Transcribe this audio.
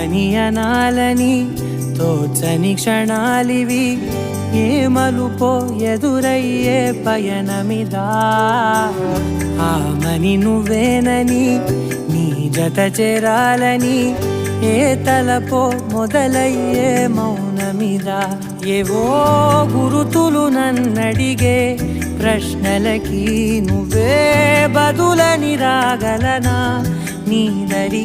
ఏమనియనాలని తోచని క్షణాలివి, ఏ మలుపో ఎదురయ్యే పయనమిదా. ఆమని నువ్వేనని నీ జత చేరాలని, ఏ తలపో మొదలయ్యే మౌనమిదా. ఏవో గురుతులు నన్నడిగే ప్రశ్నలకి నువ్వే బదులని రాగలనా నీ దరి